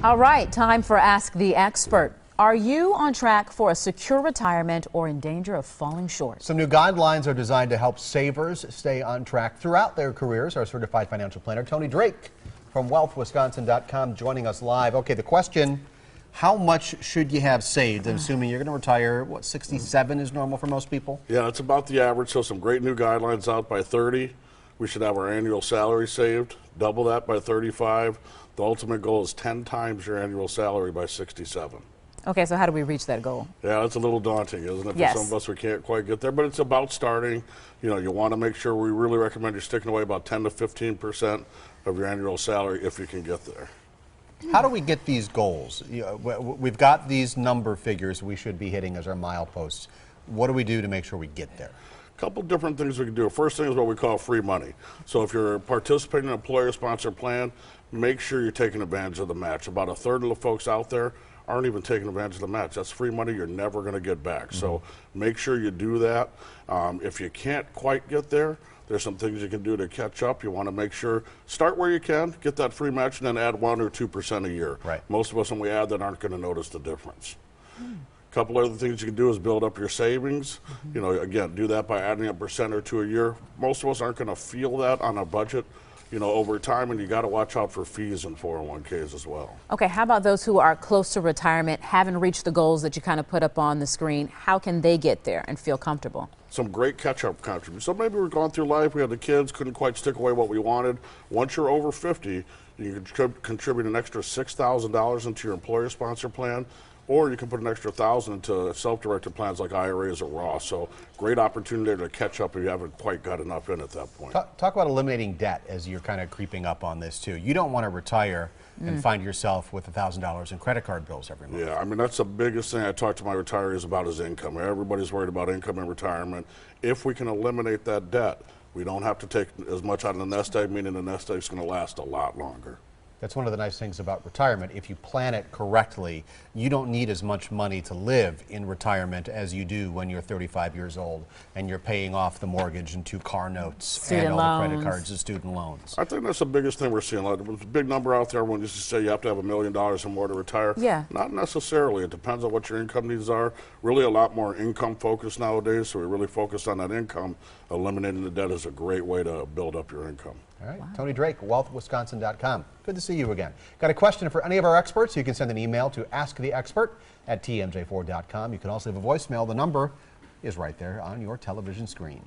All right, time for Ask the Expert. Are you on track for a secure retirement or in danger of falling short? Some new guidelines are designed to help savers stay on track throughout their careers. Our certified financial planner, Tony Drake from wealthwisconsin.com, joining us live. Okay, the question, how much should you have saved? And assuming you're going to retire, what, 67 is normal for most people? Yeah, that's about the average. So some great new guidelines out by 30. We should have our annual salary saved, double that by 35. The ultimate goal is 10 times your annual salary by 67. Okay, so how do we reach that goal? Yeah, it's a little daunting, isn't it? Yes. For some of us, we can't quite get there, but it's about starting. You know, you want to make sure, we really recommend you sticking away about 10 to 15% of your annual salary if you can get there. How do we get these goals? We've got these number figures we should be hitting as our mileposts. What do we do to make sure we get there? A couple different things we can do. First thing is what we call free money. So if you're participating in an employer-sponsored plan, make sure you're taking advantage of the match. About a third of the folks out there aren't even taking advantage of the match. That's free money you're never going to get back. So make sure you do that. If you can't quite get there, there's some things you can do to catch up. You want to make sure, start where you can, get that free match, and then add 1 or 2% a year. Right. Most of us, when we add that, aren't going to notice the difference. A couple other things you can do is build up your savings. You know, again, do that by adding a % or 2 a year. Most of us aren't going to feel that on a budget, you know, over time, and you got to watch out for fees and 401ks as well. Okay, how about those who are close to retirement, haven't reached the goals that you kind of put up on the screen? How can they get there and feel comfortable? Some great catch-up contributions. So maybe we're going through life, we had the kids, couldn't quite stick away what we wanted. Once you're over 50, you can contribute an extra $6,000 into your employer-sponsored plan, or you can put an extra $1,000 into self-directed plans like IRAs or Roth. So great opportunity to catch up if you haven't quite got enough in at that point. Talk about eliminating debt as you're kind of creeping up on this too. You don't want to retire and find yourself with $1,000 in credit card bills every month. Yeah, I mean, that's the biggest thing I talk to my retirees about is income. Everybody's worried about income in retirement. If we can eliminate that debt, we don't have to take as much out of the nest egg, meaning the nest egg's going to last a lot longer. That's one of the nice things about retirement. If you plan it correctly, you don't need as much money to live in retirement as you do when you're 35 years old and you're paying off the mortgage and 2 car notes and all the credit cards and student loans. I think that's the biggest thing we're seeing. Like, there's a big number out there when you say you have to have $1 million or more to retire. Yeah. Not necessarily. It depends on what your income needs are. Really a lot more income focused nowadays, so we really focus on that income. Eliminating the debt is a great way to build up your income. All right, wow. Tony Drake, wealthwisconsin.com. Good to see you again. Got a question for any of our experts? You can send an email to asktheexpert@tmj4.com. You can also leave a voicemail. The number is right there on your television screen.